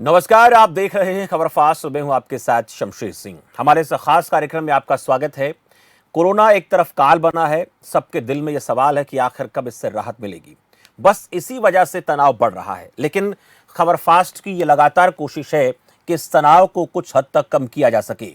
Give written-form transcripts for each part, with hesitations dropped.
नमस्कार, आप देख रहे हैं खबर फास्ट। मैं हूं आपके साथ शमशेर सिंह। हमारे इस खास कार्यक्रम में आपका स्वागत है। कोरोना एक तरफ काल बना है, सबके दिल में यह सवाल है कि आखिर कब इससे राहत मिलेगी। बस इसी वजह से तनाव बढ़ रहा है, लेकिन खबर फास्ट की यह लगातार कोशिश है कि इस तनाव को कुछ हद तक कम किया जा सके।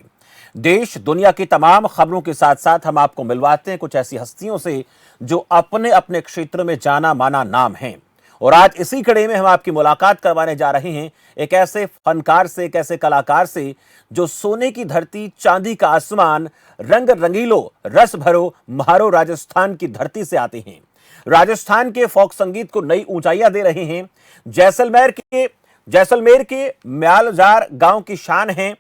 देश दुनिया की तमाम खबरों के साथ साथ हम आपको मिलवाते हैं कुछ ऐसी हस्तियों से जो अपने अपने क्षेत्र में जाना माना नाम हैं। और आज इसी कड़ी में हम आपकी मुलाकात करवाने जा रहे हैं एक ऐसे फनकार से, एक ऐसे कलाकार से जो सोने की धरती, चांदी का आसमान, रंग रंगीलो, रस भरो, म्हारो राजस्थान की धरती से आते हैं। राजस्थान के फोक संगीत को नई ऊंचाइयां दे रहे हैं। जैसलमेर के म्यालजार गांव की शान हैं।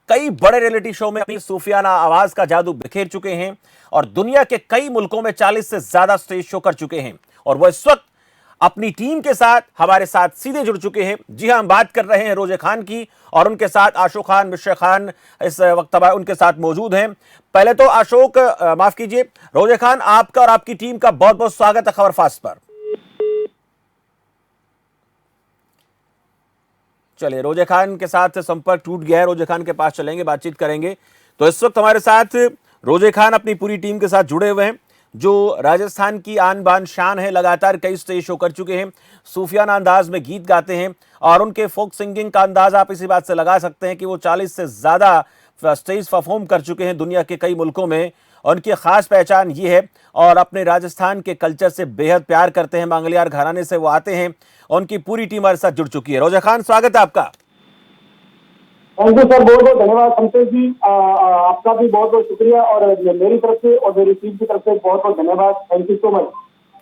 कई बड़े रियलिटी शो में अपनी सूफियाना आवाज का जादू बिखेर चुके हैं और दुनिया के कई मुल्कों में 40 से ज्यादा स्टेज शो कर चुके हैं। और वो इस वक्त अपनी टीम के साथ हमारे साथ सीधे जुड़ चुके हैं। जी हां, हम बात कर रहे हैं रोजे खान की और उनके साथ आशोक खान, मिश्र खान इस वक्त उनके साथ मौजूद हैं। पहले तो आशोक, माफ कीजिए, रोजे खान, आपका और आपकी टीम का बहुत बहुत स्वागत है खबर फास्ट पर। चलिए, रोजे खान के साथ संपर्क टूट गया है, रोजे खान के पास चलेंगे, बातचीत करेंगे। तो इस वक्त हमारे साथ रोजे खान अपनी पूरी टीम के साथ जुड़े हुए हैं, जो राजस्थान की आन बान शान है। लगातार कई स्टेज शो कर चुके हैं, सूफियाना अंदाज में गीत गाते हैं और उनके फोक सिंगिंग का अंदाज आप इसी बात से लगा सकते हैं कि वो 40 से ज्यादा स्टेज परफॉर्म कर चुके हैं दुनिया के कई मुल्कों में। उनकी खास पहचान ये है और अपने राजस्थान के कल्चर से बेहद प्यार करते हैं। मंगलियार घराने से वो आते हैं। उनकी पूरी टीम हमारे साथ जुड़ चुकी है। रोजा खान, स्वागत है आपका। थैंक यू सर, बहुत बहुत धन्यवाद शमशेर जी। आपका भी बहुत बहुत शुक्रिया और मेरी तरफ से और मेरी टीम की तरफ से बहुत बहुत धन्यवाद। Thank you so much.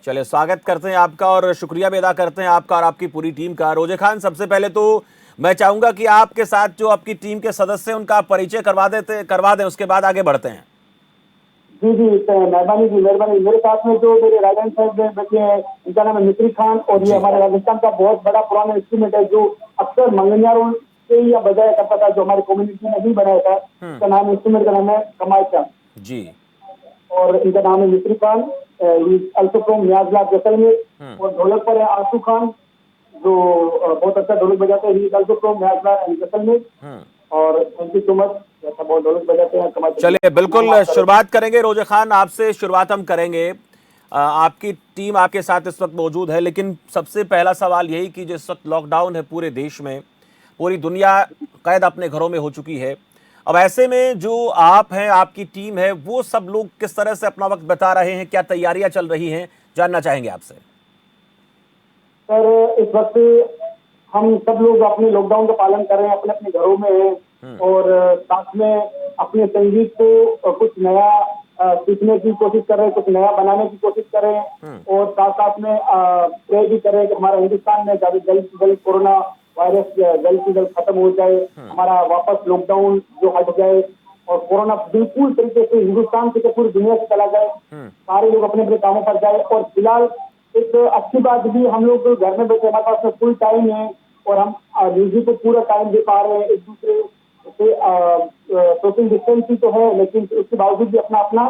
चलिए, स्वागत करते हैं आपका और शुक्रिया भी अदा करते हैं आपका और आपकी पूरी टीम का। रोजे खान, सबसे पहले तो मैं चाहूंगा कि आपके साथ जो आपकी टीम के सदस्य हैं उनका परिचय करवा दें, उसके बाद आगे बढ़ते हैं। जी जी, मेहरबानी जी, मेहरबानी। मेरे साथ में जो मेरे राजन साहब में बैठे हैं, इनका नाम है मिश्री खान और ये हमारे राजस्थान का बहुत बड़ा पुराना इंस्ट्रूमेंट है जो अक्सर मंगनियारों से ही बजाया करता था, जो हमारी कम्युनिटी ने भी बनाया था। इसका नाम, इंस्ट्रूमेंट का नाम है कमाल चांद जी। और इनका नाम है मिश्री खान, अल्सो फ्रॉम न्याजला जैसलमेर। और ढोलक पर है आशू खान, जो बहुत अच्छा ढोलक बजाते हैं, अल्सो फ्रॉम न्याजला एंड जैसलमेर। और थैंक यू सो मच, बहुत ढोलक बजाते हैं। चलिए, बिल्कुल शुरुआत करेंगे। रोजे खान, आपसे शुरुआत हम करेंगे। आपकी टीम आपके साथ इस वक्त मौजूद है, लेकिन सबसे पहला सवाल यही कि जिस वक्त लॉकडाउन है पूरे देश में, पूरी दुनिया कैद अपने घरों में हो चुकी है, अब ऐसे में जो आप हैं, आपकी टीम है, वो सब लोग किस तरह से अपना वक्त बिता रहे हैं, क्या तैयारियां चल रही हैं, जानना चाहेंगे आपसे। सर, इस वक्त हम सब लोग अपने लॉकडाउन का पालन कर रहे हैं, अपने अपने घरों में हैं और साथ में अपने संगीत को कुछ नया सीखने की कोशिश कर रहे हैं, कुछ नया बनाने की कोशिश कर रहे हैं और साथ साथ में प्रे भी कर रहे हैं कि हमारा हिंदुस्तान में जल्द से जल्द कोरोना वायरस जल्द से जल्द खत्म हो जाए, हमारा वापस लॉकडाउन जो हट जाए और कोरोना बिल्कुल तरीके से हिंदुस्तान से पूरी दुनिया से चला जाए, सारे लोग अपने अपने कामों पर जाए। और फिलहाल एक अच्छी बात भी, हम लोग घर में बैठे, हमारे पास में फुल टाइम है और हम म्यूजिक को पूरा टाइम दे पा रहे हैं। एक दूसरे से सोशल डिस्टेंसिंग तो है, लेकिन उसके बावजूद भी अपना अपना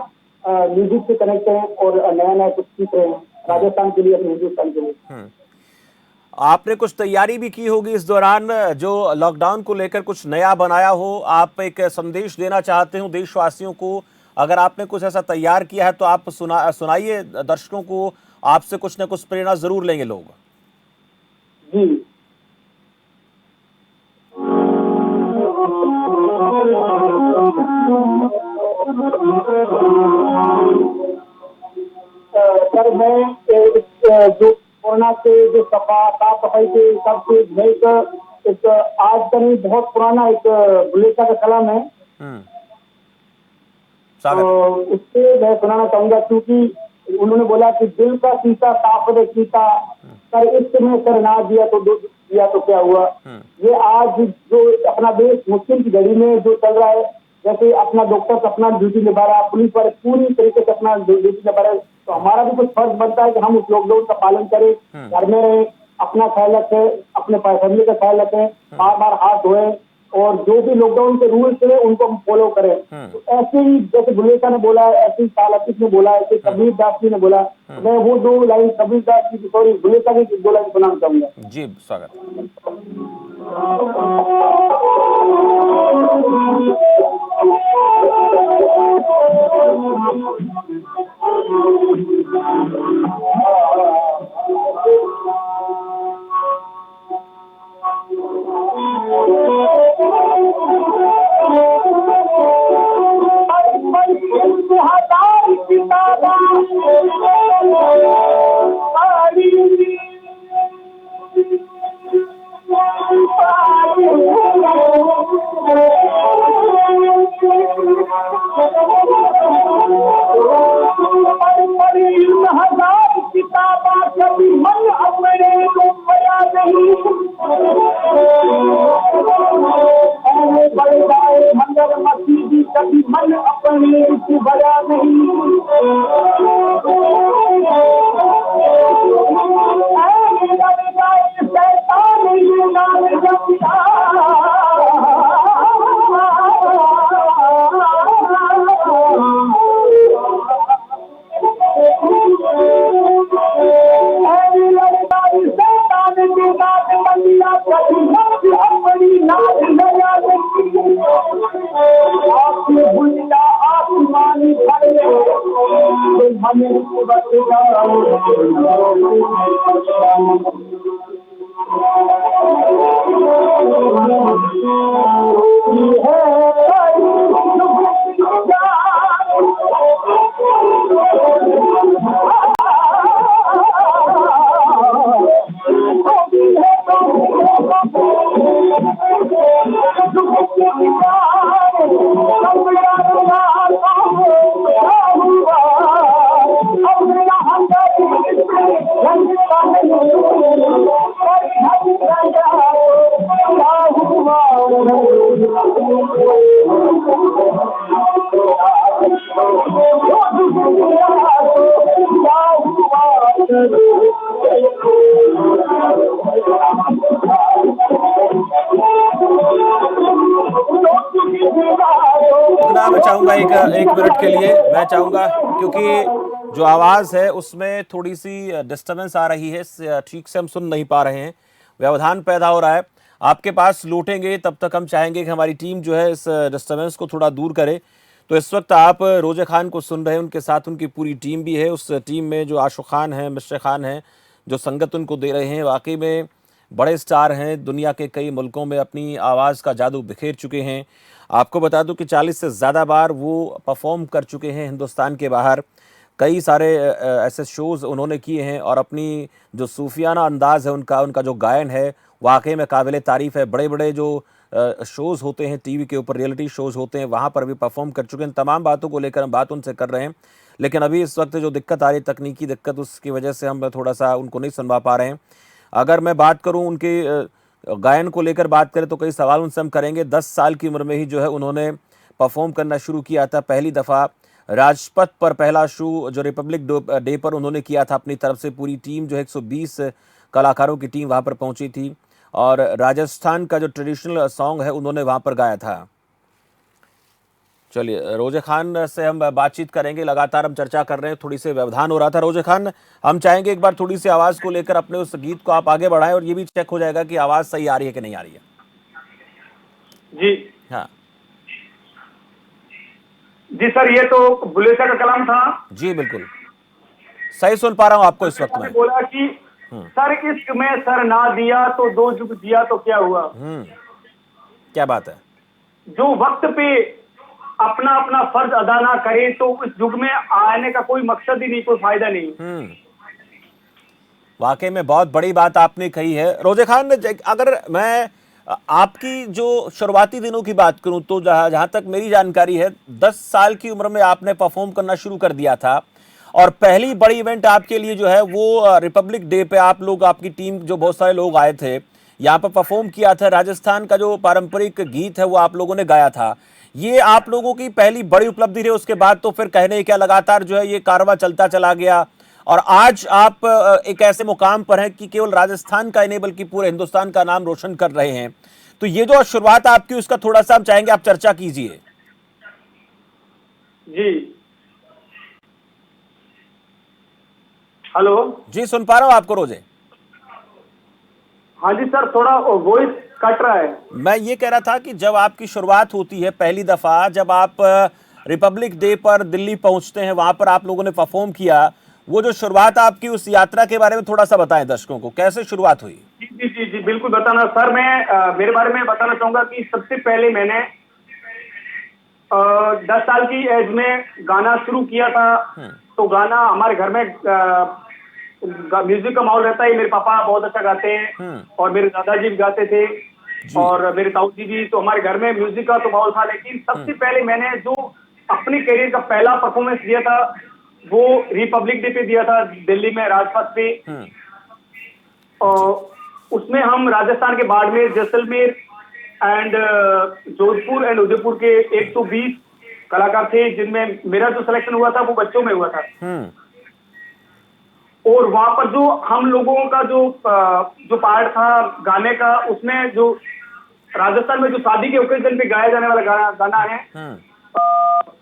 म्यूजिक से कनेक्ट है और नया नया कुछ सीख रहे हैं राजस्थान के लिए, अपने हिंदुस्तान के लिए। आपने कुछ तैयारी भी की होगी इस दौरान, जो लॉकडाउन को लेकर कुछ नया बनाया हो, आप एक संदेश देना चाहते हो देशवासियों को। अगर आपने कुछ ऐसा तैयार किया है तो आप सुनाइए दर्शकों को। आपसे कुछ न कुछ प्रेरणा जरूर लेंगे लोग। जी सर, मैं जो कोरोना से, जो साफ सफाई से, सबसे एक आज का नहीं, बहुत पुराना एक बुलेटा का कलाम है, तो उससे मैं सुनाना चाहूंगा। क्योंकि उन्होंने बोला कि दिल का शीशा साफ रहे शीशा, कर इश्क में कर ना दिया तो दिया तो क्या हुआ। ये आज जो अपना देश मुश्किल की घड़ी में जो चल रहा है, जैसे अपना डॉक्टर अपना ड्यूटी निभा रहा है, पुलिस वाले पूरी तरीके से अपना ड्यूटी निभा रहे हैं, तो हमारा भी कुछ फर्ज बनता है कि हम उस लॉकडाउन का पालन करें, घर में रहें, अपना ख्याल रखें, अपने फैमिली का ख्याल रखें, बार बार हाथ धोएं और जो भी लॉकडाउन के रूल्स है उनको हम फॉलो करें। तो ऐसे ही जैसे बुलेशा ने बोला है, ऐसे ही साल अतीत ने बोला है, ऐसे कबीर दास जी ने बोला, मैं वो 2 लाइन कबीर दास जी की, सॉरी बुलेशा की 2 लाइन सुनाना चाहूंगा। जी स्वागत। कभी मन अपने को बया नहीं, बड़े बड़े मंदिर मस्जिद कभी मन अपने को बया नहीं, शैतान ये नाम जपता, आसमानी मैं चाहूंगा एक मिनट के लिए, मैं चाहूंगा, क्योंकि जो आवाज है उसमें थोड़ी सी डिस्टरबेंस आ रही है, ठीक से हम सुन नहीं पा रहे हैं, व्यवधान पैदा हो रहा है। आपके पास लौटेंगे तब तक हम चाहेंगे कि हमारी टीम जो है इस डिस्टरबेंस को थोड़ा दूर करे। तो इस वक्त आप रोजे खान को सुन रहे हैं, उनके साथ उनकी पूरी टीम भी है। उस टीम में जो आशु खान है, मिश्र खान है, जो संगत उनको दे रहे हैं, वाकई में बड़े स्टार हैं, दुनिया के कई मुल्कों में अपनी आवाज़ का जादू बिखेर चुके हैं। आपको बता दूं कि 40 से ज़्यादा बार वो परफॉर्म कर चुके हैं हिंदुस्तान के बाहर। कई सारे ऐसे शोज़ उन्होंने किए हैं और अपनी जो सूफियाना अंदाज है उनका जो गायन है वाकई में काबिल तारीफ़ है। बड़े बड़े जो शोज़ होते हैं टीवी के ऊपर, रियलिटी शोज़ होते हैं, वहाँ पर भी परफॉर्म कर चुके हैं। तमाम बातों को लेकर हम बात उनसे कर रहे हैं, लेकिन अभी इस वक्त जो दिक्कत आ रही है, तकनीकी दिक्कत, उसकी वजह से हम थोड़ा सा उनको नहीं सुनवा पा रहे हैं। अगर मैं बात करूं उनके गायन को लेकर बात करें तो कई सवाल उनसे हम करेंगे। 10 साल की उम्र में ही जो है उन्होंने परफॉर्म करना शुरू किया था। पहली दफ़ा राजपथ पर पहला शो जो रिपब्लिक डे पर उन्होंने किया था अपनी तरफ से। पूरी टीम जो है 120 कलाकारों की टीम वहाँ पर पहुँची थी और राजस्थान का जो ट्रेडिशनल सॉन्ग है उन्होंने वहाँ पर गाया था। चलिए, रोजे खान से हम बातचीत करेंगे। लगातार हम चर्चा कर रहे हैं, थोड़ी सी व्यवधान हो रहा था। रोजे खान, हम चाहेंगे एक बार थोड़ी सी आवाज़ को लेकर अपने उस गीत को आप आगे बढ़ाएं और ये भी चेक हो जाएगा कि आवाज़ सही आ रही है कि नहीं आ रही है। जी हाँ जी सर, ये तो बुलेशा का कलाम था। जी बिल्कुल सही सुन पा रहा हूँ आपको इस वक्त में। बोला कि सर इश्क में सर ना दिया तो 2 जुग जिया तो क्या हुआ। क्या बात है। जो वक्त पे अपना अपना फर्ज अदा ना करे तो इस युग में आने का कोई मकसद ही नहीं, कोई फायदा नहीं। वाकई में बहुत बड़ी बात आपने कही है। रोजे खान, अगर मैं आपकी जो शुरुआती दिनों की बात करूं तो जहां तक मेरी जानकारी है 10 साल की उम्र में आपने परफॉर्म करना शुरू कर दिया था और पहली बड़ी इवेंट आपके लिए जो है वो रिपब्लिक डे पे आप लोग, आपकी टीम जो बहुत सारे लोग आए थे यहाँ पर परफॉर्म किया था। राजस्थान का जो पारंपरिक गीत है वो आप लोगों ने गाया था। ये आप लोगों की पहली बड़ी उपलब्धि रही। उसके बाद तो फिर कहने क्या, लगातार जो है ये कारवां चलता चला गया और आज आप एक ऐसे मुकाम पर हैं कि केवल राजस्थान का ही नहीं बल्कि पूरे हिंदुस्तान का नाम रोशन कर रहे हैं। तो ये जो शुरुआत आपकी, उसका थोड़ा सा हम चाहेंगे आप चर्चा कीजिए। जी हेलो। जी सुन पा रहा हूं आपको रोजे। हाँ जी सर, थोड़ा वॉइस कट रहा है। मैं ये कह रहा था कि जब आपकी शुरुआत होती है पहली दफा, जब आप रिपब्लिक डे पर दिल्ली पहुंचते हैं, वहां पर आप लोगों ने परफॉर्म किया, वो जो शुरुआत आपकी उस यात्रा के बारे में थोड़ा सा बताएं दर्शकों को, कैसे शुरुआत हुई। जी जी जी जी, बिल्कुल बताना सर। मैं मेरे बारे में बताना चाहूंगा कि सबसे पहले मैंने 10 साल की एज में गाना शुरू किया था। तो गाना हमारे घर में म्यूजिक का माहौल रहता है। मेरे पापा बहुत अच्छा गाते हैं और मेरे दादाजी भी गाते थे जी। और मेरे ताऊ जी भी। तो हमारे घर में म्यूजिक का तो माहौल था, लेकिन सबसे पहले मैंने जो अपने करियर का पहला परफॉर्मेंस दिया था वो रिपब्लिक डे पे दिया था, दिल्ली में राजपथ पे। और उसमें हम राजस्थान के बाड़मेर, जैसलमेर एंड जोधपुर एंड उदयपुर के 120 कलाकार थे, जिनमें मेरा जो सिलेक्शन हुआ था वो बच्चों में हुआ था। और वहां पर जो हम लोगों का जो पार्ट था गाने का, उसमें जो राजस्थान में जो शादी के ओकेजन पे गाया जाने वाला गाना है,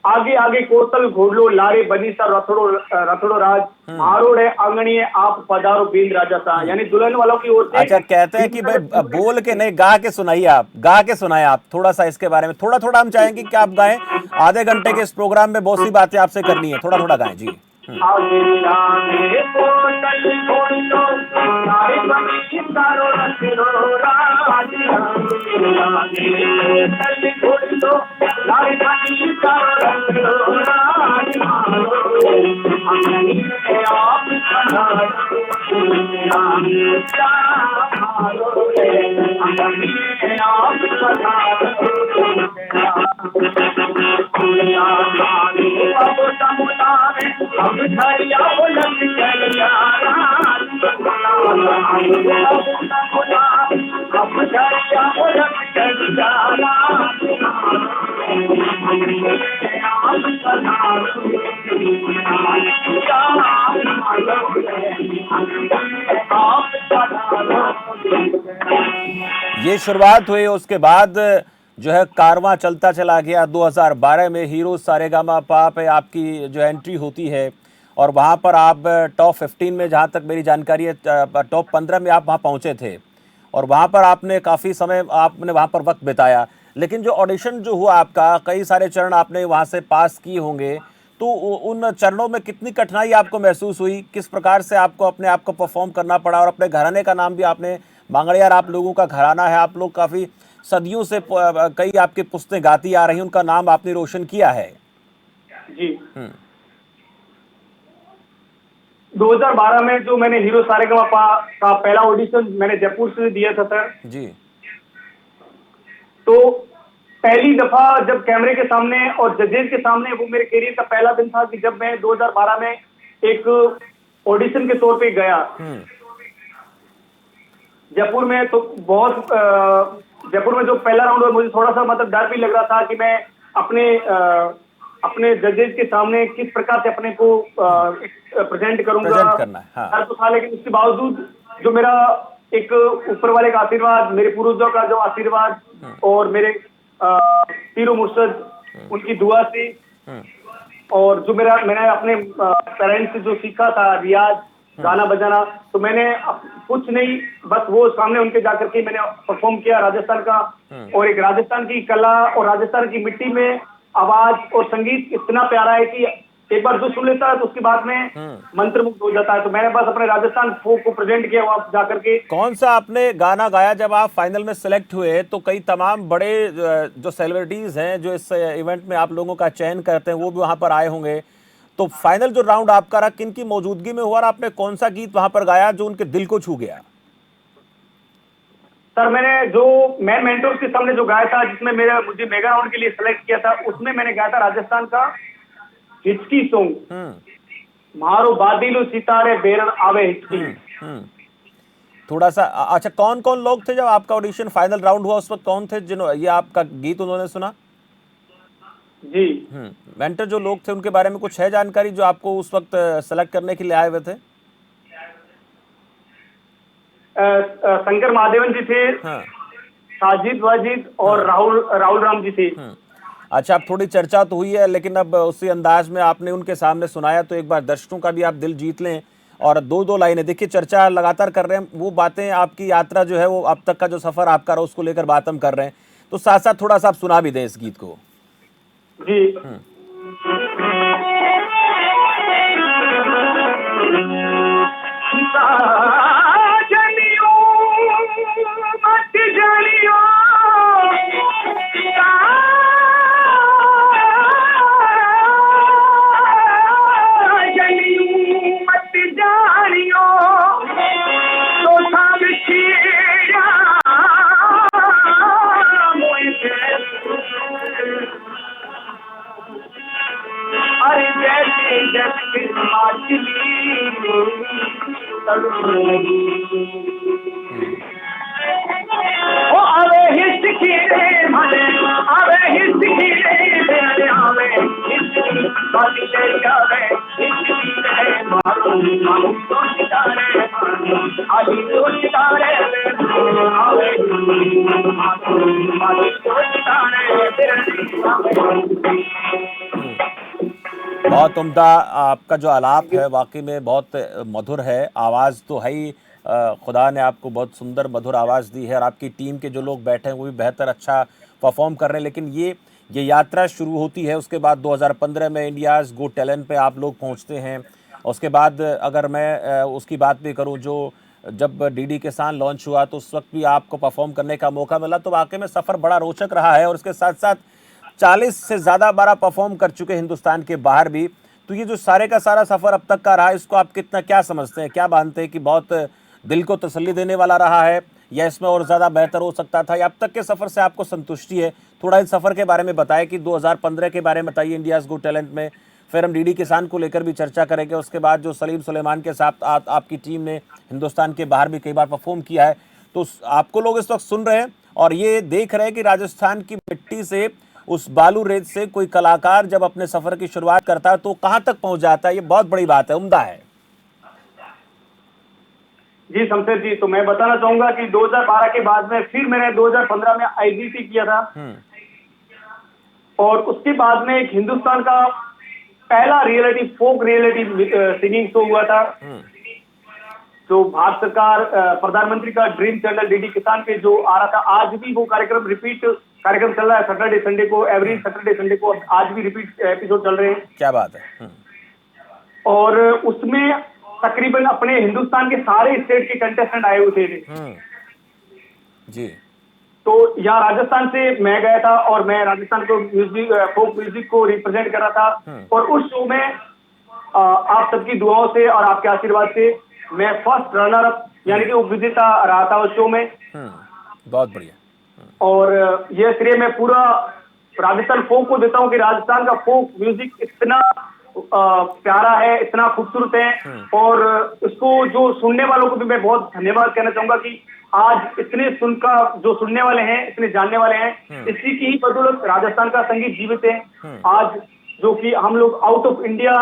आगे आगे कोतल घोड़लो लारे बनी सा रथड़ो राज, मारोड़े आंगणीए आप पधारो बींद राजा सा। यानी दुल्हन वालों की ओर से। अच्छा, कहते हैं कि भाई बोल के नहीं, गा के सुनाइए, आप गा के सुनाए आप थोड़ा सा इसके बारे में। थोड़ा थोड़ा हम चाहेंगे कि आप गाएं। आधे घंटे के इस प्रोग्राम में बहुत सी बातें आपसे करनी है, थोड़ा थोड़ा गाएं जी। आगे आगे कोतल घोड़लो लारे बनी सा रथड़ो राज, आगे कोतल घोड़लो लारे बनी सा रथड़ो राज, आप ये शुरुआत हुई, उसके बाद जो है कारवां चलता चला गया। 2012 में हीरो सारेगामापा पे आपकी जो एंट्री होती है और वहाँ पर आप टॉप 15 में, जहाँ तक मेरी जानकारी है टॉप 15 में आप वहाँ पहुँचे थे और वहाँ पर आपने काफ़ी समय आपने वहाँ पर वक्त बिताया। लेकिन जो ऑडिशन जो हुआ आपका, कई सारे चरण आपने वहाँ से पास किए होंगे, तो उन चरणों में कितनी कठिनाई आपको महसूस हुई, किस प्रकार से आपको अपने आप को परफॉर्म करना पड़ा, और अपने घराने का नाम भी आपने, बांगड़ियार आप लोगों का घराना है, आप लोग काफ़ी सदियों से कई आपकी पुस्तें गाती आ रही, उनका नाम आपने रोशन किया है। जी 2012 में जो मैंने हीरो सारेगामापा का पहला ऑडिशन मैंने जयपुर से दिया था सर जी। तो पहली दफा जब कैमरे के सामने और जजेस के सामने, वो मेरे करियर का पहला दिन था कि जब मैं 2012 में एक ऑडिशन के तौर पे गया जयपुर में। तो बहुत जयपुर में जो पहला राउंड हुआ, मुझे थोड़ा सा मतलब डर भी लग रहा था कि मैं अपने जजेस के सामने किस प्रकार से अपने को प्रेजेंट करूंगा। प्रेजेंट करना है, हाँ। डर तो था, लेकिन उसके बावजूद जो मेरा एक ऊपर वाले का आशीर्वाद, मेरे पूर्वजों का जो आशीर्वाद और मेरे पीरो मुर्शद उनकी दुआ से, और जो मैंने अपने पेरेंट्स से जो सीखा था रियाज, गाना बजाना, तो मैंने कुछ नहीं, बस वो सामने उनके जाकर के मैंने परफॉर्म किया राजस्थान का। और एक राजस्थान की कला और राजस्थान की मिट्टी में आवाज और संगीत इतना प्यारा है कि एक बार जो सुन लेता है तो उसके बाद में मंत्रमुग्ध हो जाता है। तो मैंने बस अपने राजस्थान फोक को प्रेजेंट किया वहां जाकर के। कौन सा आपने गाना गाया जब आप फाइनल में सिलेक्ट हुए? तो कई तमाम बड़े जो सेलिब्रिटीज हैं जो इस इवेंट में आप लोगों का चयन करते हैं, वो भी वहां पर आए होंगे। तो फाइनल जो राउंड आपका रहा, किन की मौजूदगी में हुआ और आपने कौन सा गीत वहां पर गाया जो उनके दिल को छू गया? सर मैंने जो मैं मेंटोर्स के सामने जो गाया था, जिसमें मुझे मेगा राउंड के लिए सिलेक्ट किया था, उसमें मैंने गाया था राजस्थान का हिचकी सॉन्ग, मारो बादीलू सितारे बेरन आवे हिचकी। थोड़ा सा अच्छा, कौन कौन लोग थे जब आपका ऑडिशन फाइनल राउंड हुआ उस वक्त, कौन थे जिन्होंने ये आपका गीत उन्होंने सुना? जी मेंटर जो लोग थे उनके बारे में कुछ है जानकारी जो आपको उस वक्त सेलेक्ट करने के लिए आए हुए थे? शंकर महादेवन जी थे। हाँ। साजिद वाजिद और राहुल राम जी थे। अच्छा, अब थोड़ी चर्चा तो हुई है, लेकिन अब उसी अंदाज में आपने उनके सामने सुनाया, तो एक बार दर्शकों का भी आप दिल जीत लें और दो दो लाइनें। देखिए, चर्चा लगातार कर रहे हैं, वो बातें, आपकी यात्रा जो है, वो अब तक का जो सफर आपका रहा, उसको लेकर बात हम कर रहे हैं, तो साथ साथ थोड़ा सा आप सुना भी दें इस गीत को। जी। बहुत उम्दा आपका जो आलाप है, वाकई में बहुत मधुर है। आवाज़ तो है ही, खुदा ने आपको बहुत सुंदर मधुर आवाज़ दी है और आपकी टीम के जो लोग बैठे हैं वो भी बेहतर अच्छा परफॉर्म कर रहे हैं। लेकिन ये यात्रा शुरू होती है, उसके बाद 2015 में इंडियाज़ गो टैलेंट पे आप लोग पहुंचते हैं। उसके बाद अगर मैं उसकी बात भी करूं, जो जब डीडी किसान लॉन्च हुआ तो उस वक्त भी आपको परफॉर्म करने का मौका मिला, तो वाकई में सफ़र बड़ा रोचक रहा है। और उसके साथ साथ 40 से ज़्यादा बार आप परफॉर्म कर चुके हैं हिंदुस्तान के बाहर भी। तो ये जो सारे का सारा सफ़र अब तक का रहा, इसको आप कितना क्या समझते हैं, क्या मानते हैं कि बहुत दिल को तसल्ली देने वाला रहा है, या इसमें और ज़्यादा बेहतर हो सकता था, या अब तक के सफ़र से आपको संतुष्टि है? थोड़ा इस सफ़र के बारे में बताएं कि 2015 के बारे में बताइए इंडियाज़ गो टैलेंट में, फिर हम डीडी किसान को लेकर भी चर्चा करेंगे। उसके बाद जो सलीम सुलेमान के साथ आपकी टीम ने हिंदुस्तान के बाहर भी कई बार परफॉर्म किया है, तो आपको लोग इस वक्त सुन रहे हैं और ये देख रहे हैं कि राजस्थान की मिट्टी से, उस बालू रेत से कोई कलाकार जब अपने सफर की शुरुआत करता है तो कहां तक पहुंच जाता है। ये बहुत बड़ी बात है, उम्दा है। जी शमशेर जी, तो मैं बताना चाहूंगा कि 2012 के बाद में फिर मैंने 2015 में आईडीटी किया था, और उसके बाद में एक हिंदुस्तान का पहला रियलिटी फोक रियलिटी सिंगिंग शो हुआ था, जो भारत सरकार प्रधानमंत्री का ड्रीम चैनल डीडी किसान पे जो आ रहा था। आज भी वो कार्यक्रम रिपीट कार्यक्रम चल रहा है सैटरडे संडे को, एवरी सैटरडे संडे को आज भी रिपीट एपिसोड चल रहे हैं। क्या बात है। और उसमें तकरीबन अपने हिंदुस्तान के सारे स्टेट के कंटेस्टेंट आए हुए थे जी। तो यहाँ राजस्थान से मैं गया था और मैं राजस्थान को म्यूजिक फोक म्यूजिक को रिप्रेजेंट कर रहा था। और उस शो में आप सबकी दुआओं से और आपके आशीर्वाद से मैं फर्स्ट रनर अप यानी कि उपविजेता रहा था उस शो में। बहुत बढ़िया। और यह श्रेय मैं पूरा राजस्थान फोक को देता हूँ कि राजस्थान का फोक म्यूजिक इतना प्यारा है, इतना खूबसूरत है, और उसको जो सुनने वालों को भी मैं बहुत धन्यवाद कहना चाहूंगा कि आज इतने जो सुनने वाले हैं, इतने जानने वाले हैं, इसी की ही बदौलत राजस्थान का संगीत जीवित है। आज जो कि हम लोग आउट ऑफ इंडिया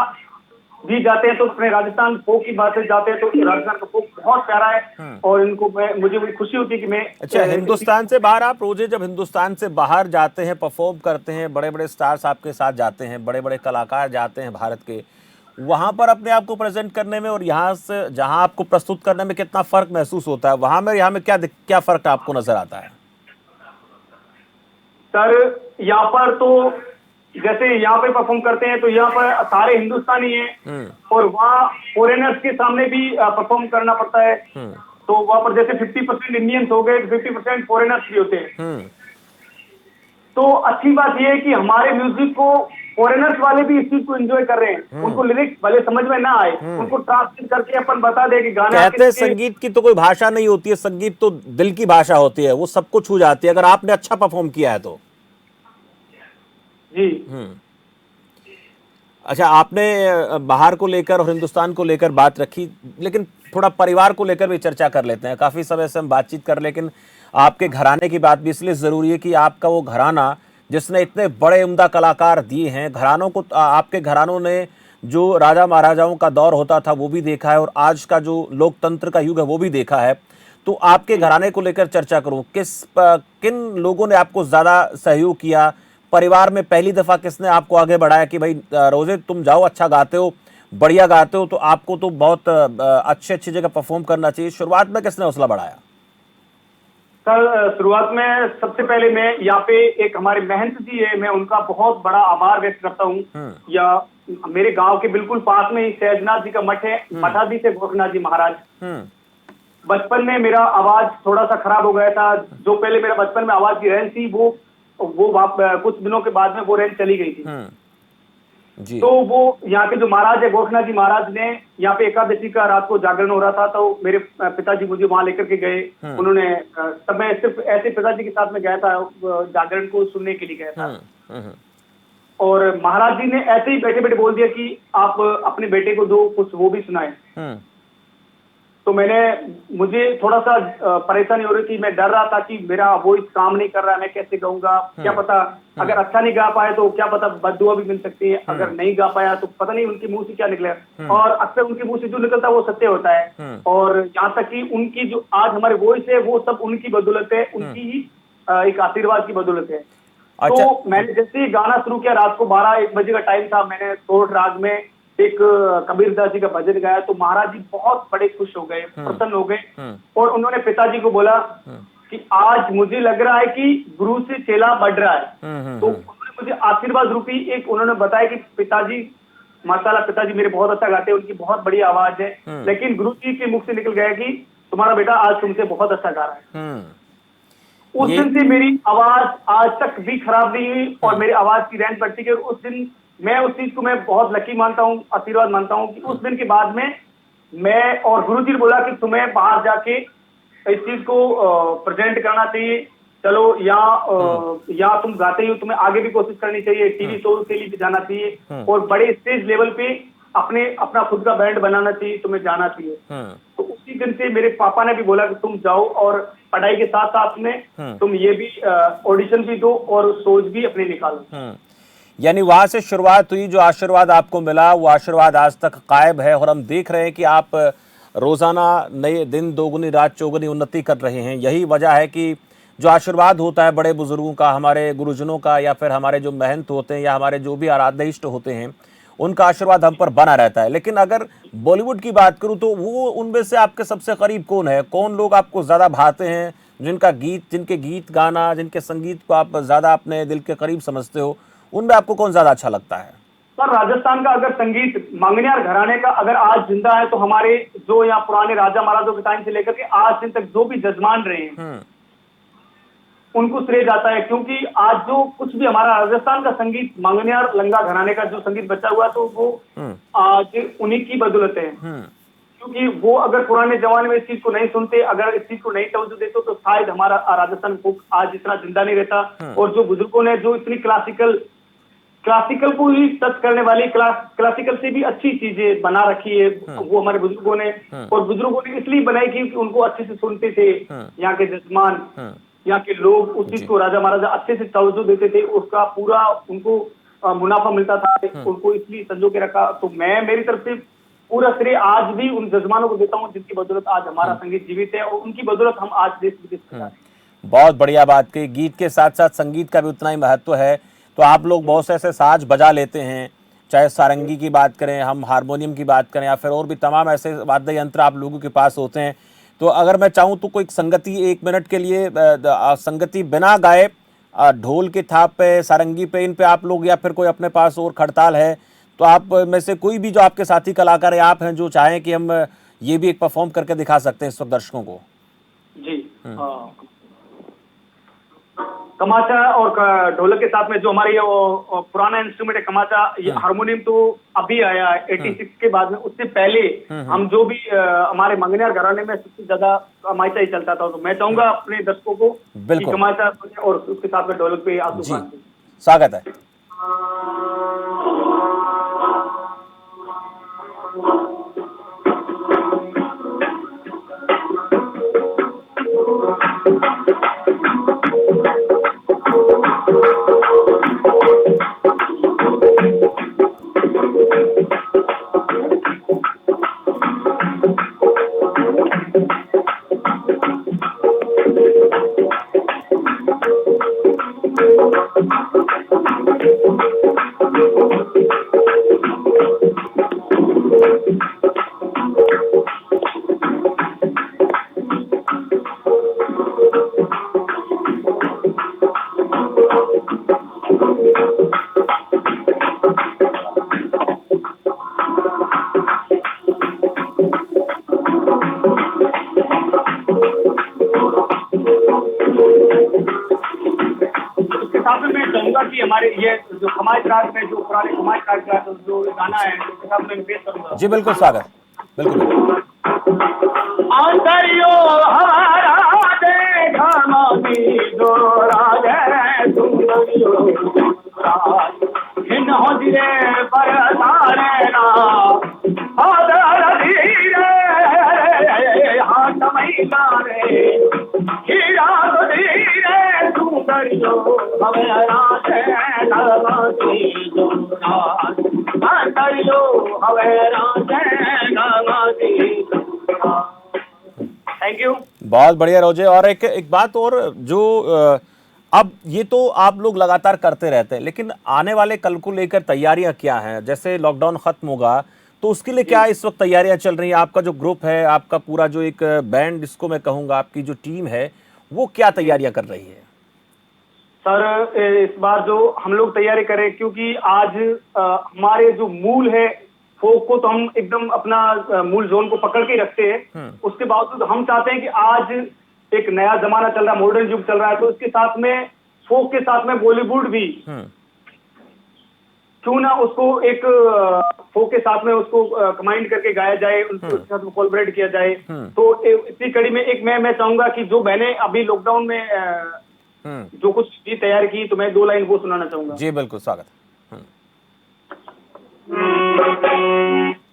भी जाते हैं तो अपने राजस्थान फोक की बात से जाते हैं, तो राजस्थान का फोक बहुत प्यारा है और इनको मुझे बड़ी खुशी होती है कि मैं हिंदुस्तान से बाहर, आप रोजे जब हिंदुस्तान से बाहर जाते हैं, परफॉर्म करते हैं, बड़े बड़े स्टार्स आपके साथ जाते हैं, बड़े बड़े कलाकार जाते हैं भारत के, वहां पर अपने आप को प्रेजेंट करने में और यहाँ से जहां आपको प्रस्तुत करने में कितना फर्क महसूस होता है? वहां में यहाँ में क्या फर्क आपको नजर आता है? सर यहाँ पर तो जैसे यहाँ पे परफॉर्म करते हैं तो यहाँ पर सारे हिंदुस्तानी हैं और वहाँ फॉरेनर्स के सामने भी परफॉर्म करना पड़ता है। तो वहाँ पर जैसे 50% इंडियंस हो गए, 50% फॉरेनर्स भी होते हैं। तो अच्छी बात यह है कि हमारे म्यूजिक को फॉरेनर्स वाले भी इस चीज को एंजॉय कर रहे हैं। उनको लिरिक्स भले समझ में ना आए, उनको ट्रांसलेट करके अपन बता दे कि गाना। कहते हैं संगीत की तो कोई भाषा नहीं होती है, संगीत तो दिल की भाषा होती है, वो सबको छू जाती है अगर आपने अच्छा परफॉर्म किया है तो। जी। अच्छा, आपने बाहर को लेकर और हिंदुस्तान को लेकर बात रखी, लेकिन थोड़ा परिवार को लेकर भी चर्चा कर लेते हैं। काफी समय से हम बातचीत कर, लेकिन आपके घराने की बात भी इसलिए जरूरी है कि आपका वो घराना जिसने इतने बड़े उम्दा कलाकार दिए हैं, घरानों को, आपके घरानों ने जो राजा महाराजाओं का दौर होता था वो भी देखा है और आज का जो लोकतंत्र का युग है वो भी देखा है। तो आपके घराने को लेकर चर्चा करूं, किन लोगों ने आपको ज्यादा सहयोग किया? परिवार में पहली दफा किसने आपको आगे बढ़ाया कि भाई रोजे तुम जाओ, अच्छा गाते हो, बढ़िया गाते हो, तो आपको तो बहुत अच्छी अच्छी जगह परफॉर्म करना चाहिए? शुरुआत में किसने हौसला बढ़ाया? सर, शुरुआत में सबसे पहले मैं यहाँ पे एक हमारे महंत जी है, मैं उनका बहुत बड़ा आभार व्यक्त करता हूँ। या मेरे गांव के बिल्कुल पास में ही सहजनाथ जी का मठ है, मठाधीश है गोरखनाथ जी महाराज। बचपन में मेरा आवाज थोड़ा सा खराब हो गया था। जो पहले मेरा बचपन में आवाज की रेंज थी, वो कुछ दिनों के बाद में वो रेंज चली गई थी। जी। तो वो यहाँ के जो महाराज है गोरखनाथ जी महाराज ने, यहाँ पे एकादशी का रात को जागरण हो रहा था, तो मेरे पिताजी मुझे वहां लेकर के गए। उन्होंने तब मैं सिर्फ ऐसे पिताजी के साथ में गया था, जागरण को सुनने के लिए गया था। और महाराज जी ने ऐसे ही बैठे बैठे बोल दिया कि आप अपने बेटे को दो कुछ वो भी सुनाए। तो मुझे थोड़ा सा परेशानी हो रही थी। मैं डर रहा था कि मेरा वॉइस काम नहीं कर रहा है, मैं कैसे गाऊंगा, क्या पता अगर अच्छा नहीं गा पाए तो क्या पता बद्दुआ भी मिल सकती है, अगर नहीं गा पाया तो पता नहीं उनके मुंह से क्या निकलेगा। और अक्सर उनके मुंह से जो निकलता है वो सत्य होता है। और यहाँ तक कि उनकी जो आज हमारे वॉइस है वो सब उनकी बदौलत है, उनकी ही एक आशीर्वाद की बदौलत है। अच्छा। तो मैंने जैसे ही गाना शुरू किया, रात को 12-1 बजे का टाइम था, मैंने सोरठ राग में एक कबीरदास जी का भजन गाया, तो महाराज जी बहुत बड़े खुश हो गए, प्रसन्न हो गए। और उन्होंने पिताजी को बोला कि आज मुझे लग रहा है कि गुरु से चेला बढ़ रहा है। तो उन्होंने मुझे आशीर्वाद रूपी एक उन्होंने बताया कि पिताजी माशाल्लाह, पिताजी मेरे बहुत अच्छा गाते हैं, उनकी बहुत बड़ी आवाज है, लेकिन गुरु जी के मुख से निकल गया कि तुम्हारा बेटा आज तुमसे बहुत अच्छा गा रहा है। उस दिन से मेरी आवाज आज तक भी खराब नहीं हुई और मेरी आवाज की रेंज बढ़ती गई। उस दिन मैं उस चीज को मैं बहुत लकी मानता हूँ, आशीर्वाद मानता हूँ कि उस दिन के बाद में मैं और गुरुजी ने बोला कि तुम्हें बाहर जाके इस चीज को प्रेजेंट करना चाहिए। चलो या तुम गाते ही हो, तुम्हें आगे भी कोशिश करनी चाहिए, टीवी शो के लिए भी जाना चाहिए और बड़े स्टेज लेवल पे अपना खुद का बैंड बनाना चाहिए, तुम्हें जाना चाहिए। तो उसी दिन से मेरे पापा ने भी बोला कि तुम जाओ और पढ़ाई के साथ साथ में तुम ये भी ऑडिशन भी दो और सोच भी अपने निकालो। यानी वहां से शुरुआत हुई, जो आशीर्वाद आपको मिला वो आशीर्वाद आज तक कायम है और हम देख रहे हैं कि आप रोजाना नए दिन दोगुनी रात चौगुनी उन्नति कर रहे हैं। यही वजह है कि जो आशीर्वाद होता है बड़े बुजुर्गों का, हमारे गुरुजनों का, या फिर हमारे जो महंत होते हैं या हमारे जो भी आराध्य इष्ट होते हैं, उनका आशीर्वाद हम पर बना रहता है। लेकिन अगर बॉलीवुड की बात करूं तो वो उनमें से आपके सबसे करीब कौन है? कौन लोग आपको ज्यादा भाते हैं, जिनके गीत गाना, जिनके संगीत को आप ज्यादा अपने दिल के करीब समझते हो, उनमें आपको कौन ज्यादा अच्छा लगता है? सर, राजस्थान का अगर संगीत मांगनियार घराने का अगर आज जिंदा है तो हमारे जो यहाँ पुराने राजा महाराजों के टाइम से लेकर के आज दिन तक जो भी जजमान रहे हैं उनको श्रेय जाता है। क्योंकि आज जो कुछ भी हमारा राजस्थान का संगीत मांगनियार लंगा घराने का जो संगीत बचा हुआ तो वो आज उन्हीं की बदौलत है। क्योंकि वो अगर पुराने जमाने में इस चीज को नहीं सुनते, अगर इस चीज को नहीं तवज्जो देते तो शायद हमारा राजस्थान को आज इतना जिंदा नहीं रहता। और जो बुजुर्गों ने जो इतनी क्लासिकल को ही टच करने वाली क्लासिकल से भी अच्छी चीजें बना रखी है वो हमारे बुजुर्गों ने। और बुजुर्गों ने इसलिए बनाई कि उनको अच्छे से सुनते थे, यहाँ के जजमान, यहाँ के लोग उस चीज को राजा महाराजा अच्छे से तवज्जो देते थे, उसका पूरा उनको मुनाफा मिलता था, उनको इसलिए संजो के रखा। तो मैं मेरी तरफ से पूरा श्रेय आज भी उन जजमानों को देता हूँ जिनकी बदौलत आज हमारा संगीत जीवित है और उनकी बदौलत हम आज देश विदेश में। बहुत बढ़िया बात कही। गीत के साथ साथ संगीत का भी उतना ही महत्व है। तो आप लोग बहुत से ऐसे साज बजा लेते हैं, चाहे सारंगी की बात करें, हम हारमोनियम की बात करें, या फिर और भी तमाम ऐसे वाद्य यंत्र आप लोगों के पास होते हैं। तो अगर मैं चाहूँ तो कोई संगति 1 मिनट के लिए संगति बिना गाए, ढोल के थाप पे, सारंगी पे, इन पे आप लोग, या फिर कोई अपने पास और खड़ताल है, तो आप में से कोई भी जो आपके साथी कलाकार है, आप हैं जो चाहें कि हम ये भी एक परफॉर्म करके दिखा सकते हैं इस वक्त दर्शकों को? जी, कमाचा और ढोलक के साथ में जो हमारे पुराना इंस्ट्रूमेंट है कमाचा, ये हारमोनियम तो अभी आया है 86 के बाद में। उससे पहले हम जो भी हमारे मंगनियार घराने में सबसे ज्यादा कमाचा ही चलता था। तो मैं चाहूंगा अपने दर्शकों को कि कमाचा और उसके साथ में ढोलक पे आप स्वागत है। चाहूंगा कि हमारे ये जो समाज राग में जो पुराने समाज राग का जो गाना है उसके साथ मैं पेश करूंगा। जी बिल्कुल स्वागत, बिल्कुल बिल्कुल। आंतरियो हमारा देखा मामी जो राजे सुंदरियो हिन होदिरे पर तारे ना आदर धीरे हाथ महिला रे हीरा धीरे सुंदरियो हमारा राजे जो आंतरियो हमारा राजे। Thank you. बहुत बढ़िया रोजे। और एक बात और, जो अब ये तो आप लोग लगातार करते रहते हैं, लेकिन आने वाले कल को लेकर तैयारियां क्या हैं? जैसे लॉकडाउन खत्म होगा तो उसके लिए क्या इस वक्त तैयारियां चल रही हैं? आपका जो ग्रुप है, आपका पूरा जो एक बैंड जिसको मैं कहूंगा, आपकी जो टीम है, वो क्या तैयारियां कर रही है? सर इस बार जो हम लोग तैयारी करें, क्योंकि आज हमारे जो मूल है फोक को तो हम एकदम अपना मूल जोन को पकड़ के ही रखते हैं। उसके बावजूद हम चाहते हैं कि आज एक नया जमाना चल रहा है, मॉडर्न युग चल रहा है, तो इसके साथ में फोक के साथ में बॉलीवुड भी क्यों ना उसको एक फोक के साथ में उसको कंबाइन करके गाया जाए, उसके साथ में कोलैबोरेट किया जाए। तो इसी कड़ी में एक मैं चाहूंगा कि जो मैंने अभी लॉकडाउन में जो कुछ चीज तैयार की, तो मैं 2 लाइन वो सुनाना चाहूंगा। जी बिल्कुल स्वागत।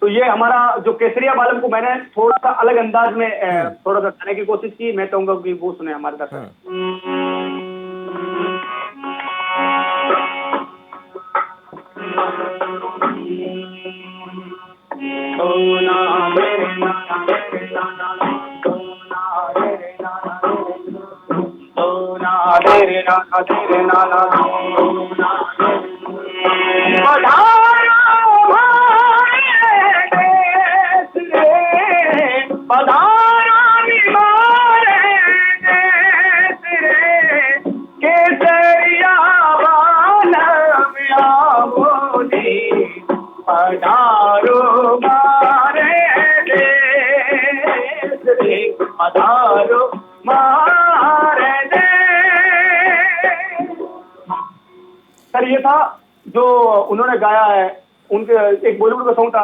तो ये हमारा जो केसरिया बालम को मैंने थोड़ा सा अलग अंदाज में थोड़ा सा गाने की कोशिश की, मैं चाहूंगा कि वो सुने हमारे दर्शक। सर ये था जो उन्होंने गाया है, उनके एक बॉलीवुड का सॉन्ग था,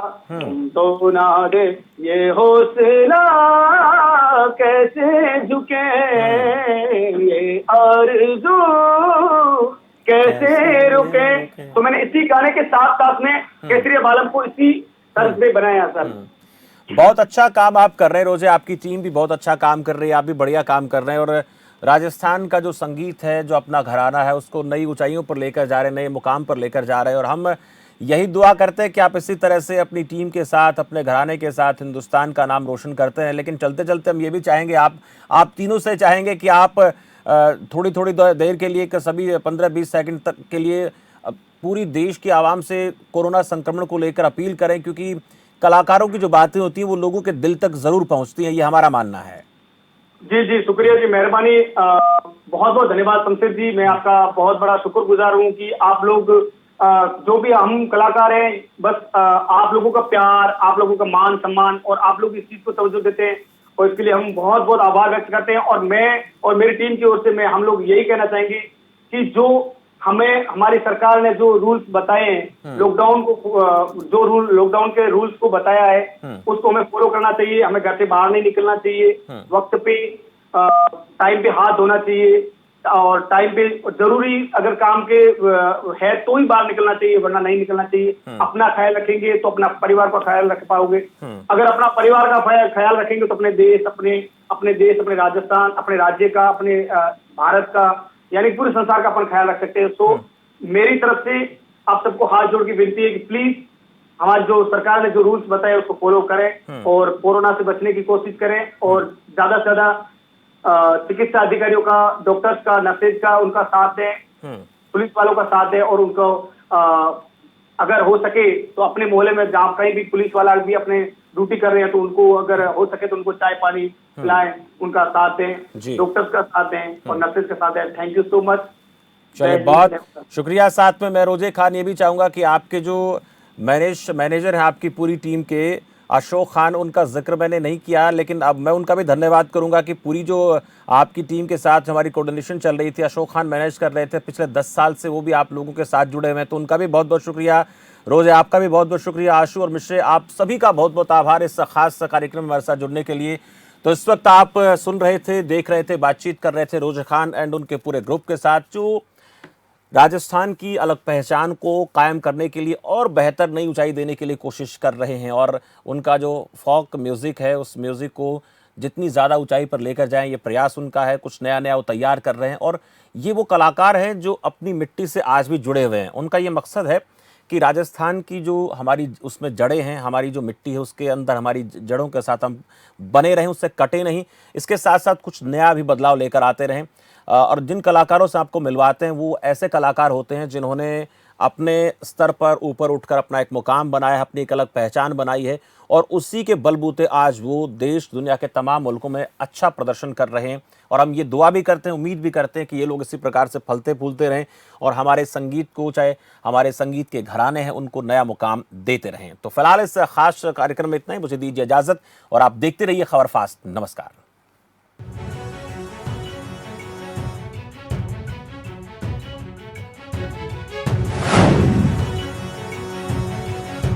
तो ना दे ये हौसला कैसे झुके, ये आरज़ू कैसे रुके। तो मैंने इसी गाने के साथ साथ में केसरिया बालम को इसी तर्ज पे बनाया सर। बहुत अच्छा काम आप कर रहे हैं रोजे, आपकी टीम भी बहुत अच्छा काम कर रही है, आप भी बढ़िया काम कर रहे हैं, और राजस्थान का जो संगीत है, जो अपना घराना है, उसको नई ऊंचाइयों पर लेकर जा रहे हैं, नए मुकाम पर लेकर जा रहे हैं। और हम यही दुआ करते हैं कि आप इसी तरह से अपनी टीम के साथ, अपने घराने के साथ हिंदुस्तान का नाम रोशन करते हैं। लेकिन चलते चलते हम ये भी चाहेंगे, आप तीनों से चाहेंगे कि आप थोड़ी थोड़ी देर के लिए, सभी 15-20 सेकंड तक के लिए पूरी देश की आवाम से कोरोना संक्रमण को लेकर अपील करें, क्योंकि कलाकारों की जो बातें होती हैं वो लोगों के दिल तक जरूर पहुंचती हैं, ये हमारा मानना है। जी जी, शुक्रिया जी, मेहरबानी, बहुत बहुत धन्यवाद शमशेर जी। मैं आपका बहुत बड़ा शुक्रगुजार हूँ कि आप लोग जो भी हम कलाकार हैं, बस आप लोगों का प्यार, आप लोगों का मान सम्मान, और आप लोग इस चीज को तवज्जो देते हैं, और इसके लिए हम बहुत बहुत आभार व्यक्त करते हैं। और मैं और मेरी टीम की ओर से हम लोग यही कहना चाहेंगे कि जो हमें हमारी सरकार ने जो रूल्स बताए हैं, लॉकडाउन लॉकडाउन के रूल्स को बताया है, उसको हमें फॉलो करना चाहिए। हमें घर से बाहर नहीं निकलना चाहिए, वक्त पे टाइम पे हाथ धोना चाहिए, और टाइम पे जरूरी अगर काम के है तो ही बाहर निकलना चाहिए, वरना नहीं निकलना चाहिए। अपना ख्याल रखेंगे तो अपना परिवार का ख्याल रख पाओगे। अगर अपना परिवार का ख्याल रखेंगे तो अपने देश, अपने राजस्थान, अपने राज्य का, अपने भारत का, यानी पूरे संसार का अपन ख्याल रख सकते हैं। तो मेरी तरफ से आप सबको हाथ जोड़ के विनती है कि प्लीज हमारी जो सरकार ने जो रूल्स बताए उसको फॉलो करें, और कोरोना से बचने की कोशिश करें, और ज्यादा से ज्यादा चिकित्सा अधिकारियों का, डॉक्टर्स का, नर्सेज का, उनका साथ दें, पुलिस वालों का साथ दें, और उनको अगर हो सके तो अपने मोहल्ले में जहाँ कहीं भी पुलिस वाला भी अपने ड्यूटी कर रहे हैं तो उनको अगर हो सके तो उनको चाय पानी पिलाएं, उनका साथ दें, डॉक्टर्स का साथ दें और नर्सेज का साथ दें। Thank you so much. चलिए, बहुत शुक्रिया। साथ में मैं रोजे खान ये भी चाहूंगा कि आपके जो मैनेजर हैं आपकी पूरी टीम के, अशोक खान, उनका जिक्र मैंने नहीं किया, लेकिन अब मैं उनका भी धन्यवाद करूंगा कि पूरी जो आपकी टीम के साथ हमारी कोऑर्डिनेशन चल रही थी, अशोक खान मैनेज कर रहे थे पिछले 10 साल से, वो भी आप लोगों के साथ जुड़े हुए हैं, तो उनका भी बहुत बहुत शुक्रिया। रोजे, आपका भी बहुत बहुत शुक्रिया। आशु और मिश्रे, आप सभी का बहुत बहुत आभार इस खास कार्यक्रम में हमारे साथ जुड़ने के लिए। तो इस वक्त आप सुन रहे थे, देख रहे थे, बातचीत कर रहे थे रोजे खान एंड उनके पूरे ग्रुप के साथ, जो राजस्थान की अलग पहचान को कायम करने के लिए और बेहतर नई ऊंचाई देने के लिए कोशिश कर रहे हैं। और उनका जो फोक म्यूज़िक है, उस म्यूज़िक को जितनी ज़्यादा ऊंचाई पर लेकर जाएं, ये प्रयास उनका है। कुछ नया नया वो तैयार कर रहे हैं और ये वो कलाकार हैं जो अपनी मिट्टी से आज भी जुड़े हुए हैं। उनका ये मकसद है कि राजस्थान की जो हमारी उसमें जड़ें हैं, हमारी जो मिट्टी है, उसके अंदर हमारी जड़ों के साथ हम बने रहें, उससे कटे नहीं। इसके साथ साथ कुछ नया भी बदलाव लेकर आते रहें। और जिन कलाकारों से आपको मिलवाते हैं वो ऐसे कलाकार होते हैं जिन्होंने अपने स्तर पर ऊपर उठकर अपना एक मुकाम बनाया है, अपनी एक अलग पहचान बनाई है, और उसी के बलबूते आज वो देश दुनिया के तमाम मुल्कों में अच्छा प्रदर्शन कर रहे हैं। और हम ये दुआ भी करते हैं, उम्मीद भी करते हैं कि ये लोग इसी प्रकार से फलते फूलते रहें और हमारे संगीत को, चाहे हमारे संगीत के घराने हैं, उनको नया मुकाम देते रहें। तो फिलहाल इस खास कार्यक्रम में इतना ही। मुझे दीजिए इजाज़त और आप देखते रहिए खबर फास्ट। नमस्कार।